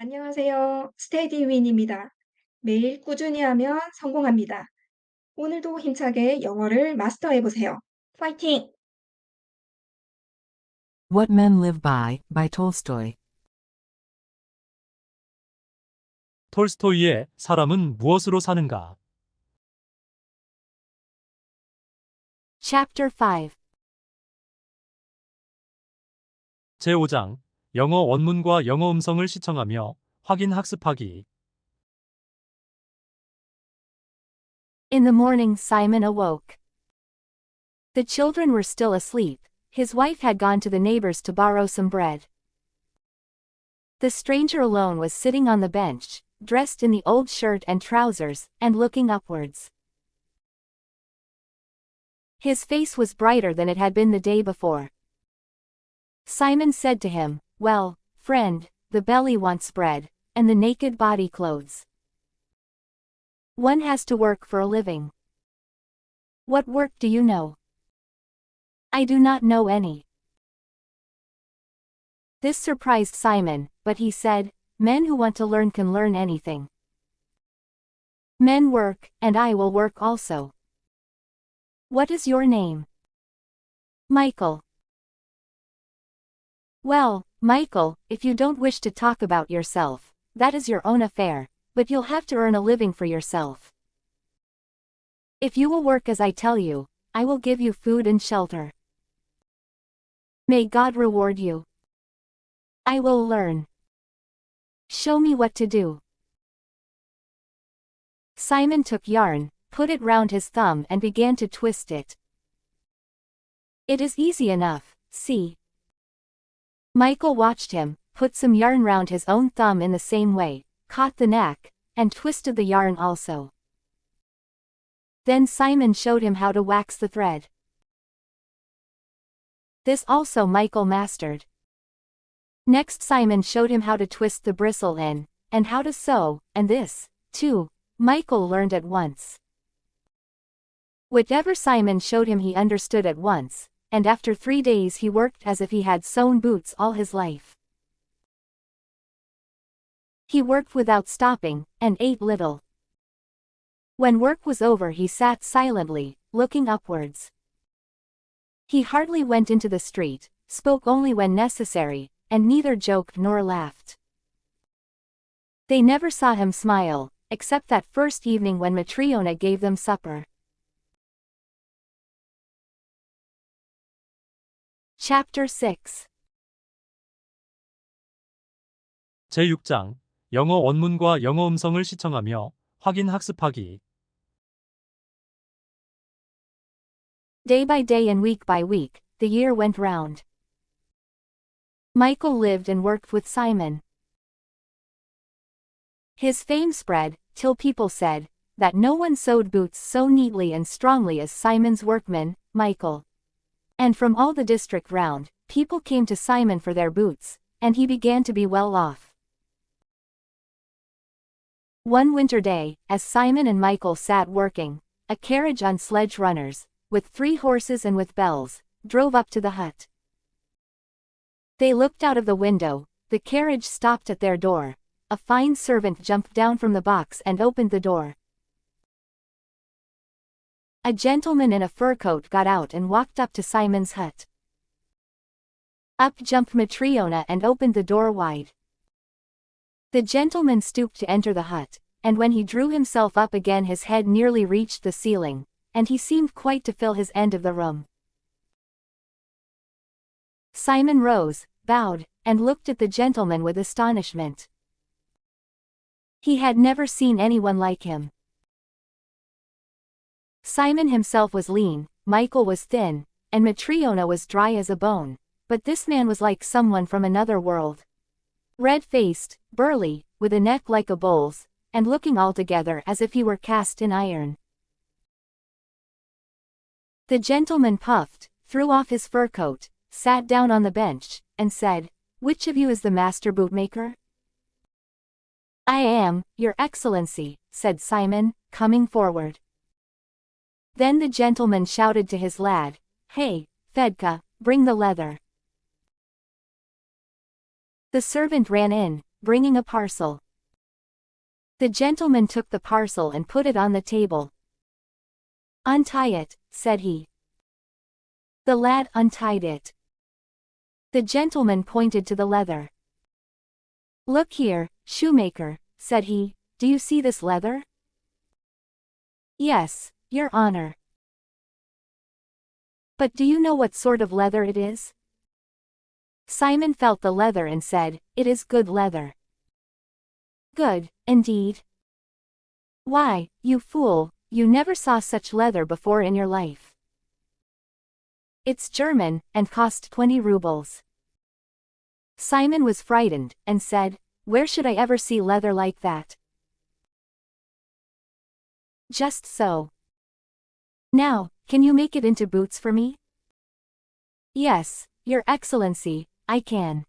안녕하세요. 스테디윈입니다. 매일 꾸준히 하면 성공합니다. 오늘도 힘차게 영어를 마스터해 보세요. 파이팅! What Men Live by Tolstoy. 톨스토이의 사람은 무엇으로 사는가? Chapter 5. 제5장 영어 원문과 영어 음성을 시청하며 확인 학습하기. In the morning Simon awoke. The children were still asleep. His wife had gone to the neighbors to borrow some bread. The stranger alone was sitting on the bench, dressed in the old shirt and trousers, and looking upwards. His face was brighter than it had been the day before. Simon said to him, "Well, friend, the belly wants bread, and the naked body clothes. One has to work for a living. What work do you know?" "I do not know any." This surprised Simon, but he said, "Men who want to learn can learn anything. Men work, and I will work also." "What is your name?" "Michael." "Well, Michael, if you don't wish to talk about yourself, that is your own affair, but you'll have to earn a living for yourself. If you will work as I tell you, I will give you food and shelter. May God reward you. I will learn. Show me what to do." Simon took yarn, put it round his thumb and began to twist it. "It is easy enough, see." Michael watched him, put some yarn round his own thumb in the same way, caught the knack, and twisted the yarn also. Then Simon showed him how to wax the thread. This also Michael mastered. Next Simon showed him how to twist the bristle in, and how to sew, and this, too, Michael learned at once. Whatever Simon showed him he understood at once, and after 3 days he worked as if he had sewn boots all his life. He worked without stopping, and ate little. When work was over he sat silently, looking upwards. He hardly went into the street, spoke only when necessary, and neither joked nor laughed. They never saw him smile, except that first evening when Matryona gave them supper. Chapter 6. 제6장 영어 원문과 영어 음성을 시청하며 확인 학습하기. Day by day and week by week, the year went round. Michael lived and worked with Simon. His fame spread, till people said, that no one sewed boots so neatly and strongly as Simon's workman, Michael. And from all the district round, people came to Simon for their boots, and he began to be well off. One winter day, as Simon and Michael sat working, a carriage on sledge runners, with 3 horses and with bells, drove up to the hut. They looked out of the window, the carriage stopped at their door, a fine servant jumped down from the box and opened the door. A gentleman in a fur coat got out and walked up to Simon's hut. Up jumped Matryona and opened the door wide. The gentleman stooped to enter the hut, and when he drew himself up again his head nearly reached the ceiling, and he seemed quite to fill his end of the room. Simon rose, bowed, and looked at the gentleman with astonishment. He had never seen anyone like him. Simon himself was lean, Michael was thin, and Matryona was dry as a bone, but this man was like someone from another world. Red-faced, burly, with a neck like a bull's, and looking altogether as if he were cast in iron. The gentleman puffed, threw off his fur coat, sat down on the bench, and said, "Which of you is the master bootmaker?" "I am, your excellency," said Simon, coming forward. Then the gentleman shouted to his lad, "Hey, Fedka, bring the leather." The servant ran in, bringing a parcel. The gentleman took the parcel and put it on the table. "Untie it," said he. The lad untied it. The gentleman pointed to the leather. "Look here, shoemaker," said he, "do you see this leather?" "Yes, your honor." "But do you know what sort of leather it is?" Simon felt the leather and said, "It is good leather." "Good, indeed." "Why, you fool, you never saw such leather before in your life." "It's German, and cost 20 rubles." Simon was frightened, and said, "Where should I ever see leather like that?" "Just so. Now, can you make it into boots for me?" "Yes, your excellency, I can."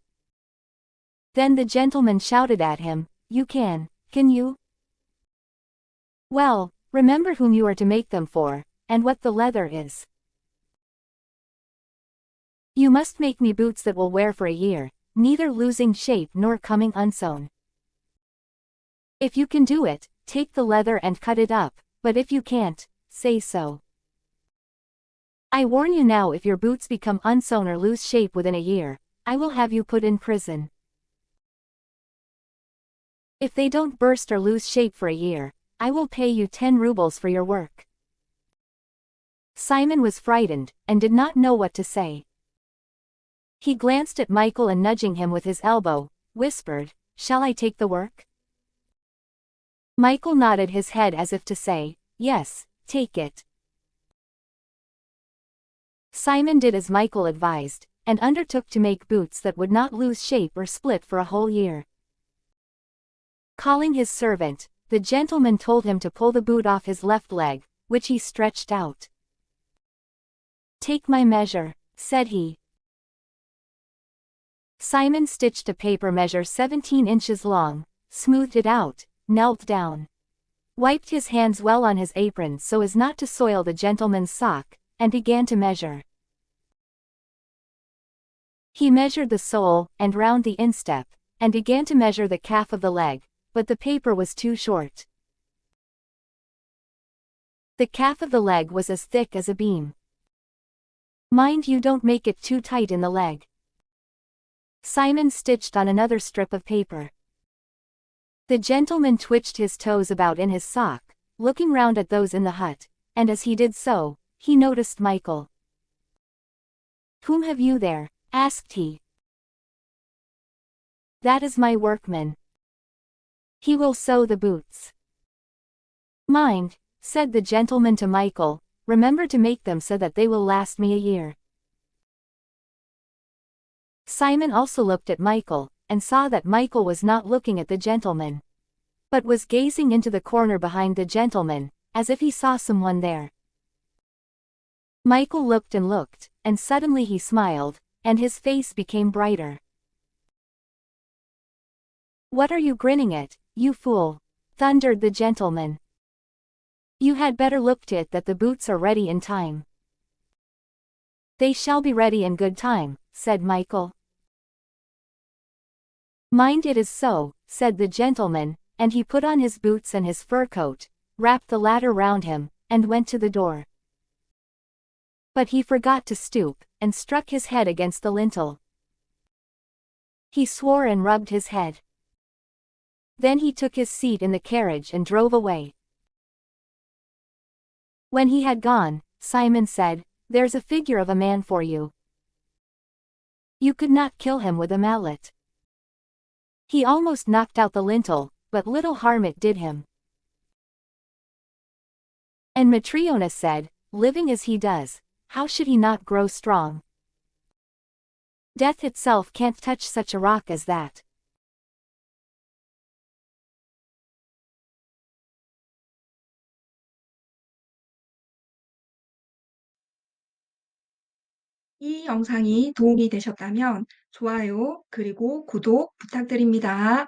Then the gentleman shouted at him, "You can you?" "Well, remember whom you are to make them for, and what the leather is." "You must make me boots that will wear for a year, neither losing shape nor coming unsewn." "If you can do it, take the leather and cut it up, but if you can't, say so. I warn you now, if your boots become unsewn or lose shape within a year, I will have you put in prison. If they don't burst or lose shape for a year, I will pay you 10 rubles for your work." Simon was frightened, and did not know what to say. He glanced at Michael and, nudging him with his elbow, whispered, "Shall I take the work?" Michael nodded his head as if to say, "Yes, take it." Simon did as Michael advised, and undertook to make boots that would not lose shape or split for a whole year. Calling his servant, the gentleman told him to pull the boot off his left leg, which he stretched out. "Take my measure," said he. Simon stitched a paper measure 17 inches long, smoothed it out, knelt down, wiped his hands well on his apron so as not to soil the gentleman's sock, and began to measure. He measured the sole, and round the instep, and began to measure the calf of the leg, but the paper was too short. The calf of the leg was as thick as a beam. "Mind you don't make it too tight in the leg." Simon stitched on another strip of paper. The gentleman twitched his toes about in his sock, looking round at those in the hut, and as he did so, he noticed Michael. "Whom have you there?" asked he. "That is my workman. He will sew the boots." "Mind," said the gentleman to Michael, "remember to make them so that they will last me a year." Simon also looked at Michael, and saw that Michael was not looking at the gentleman, but was gazing into the corner behind the gentleman, as if he saw someone there. Michael looked, and suddenly he smiled, and his face became brighter. "What are you grinning at, you fool?" thundered the gentleman. "You had better look to it that the boots are ready in time." "They shall be ready in good time," said Michael. "Mind it is so," said the gentleman, and he put on his boots and his fur coat, wrapped the latter round him, and went to the door. But he forgot to stoop, and struck his head against the lintel. He swore and rubbed his head. Then he took his seat in the carriage and drove away. When he had gone, Simon said, "There's a figure of a man for you. You could not kill him with a mallet. He almost knocked out the lintel, but little harm it did him." And Matryona said, "Living as he does, how should he not grow strong? Death itself can't touch such a rock as that." 이 영상이 도움이 되셨다면 좋아요, 그리고 구독 부탁드립니다.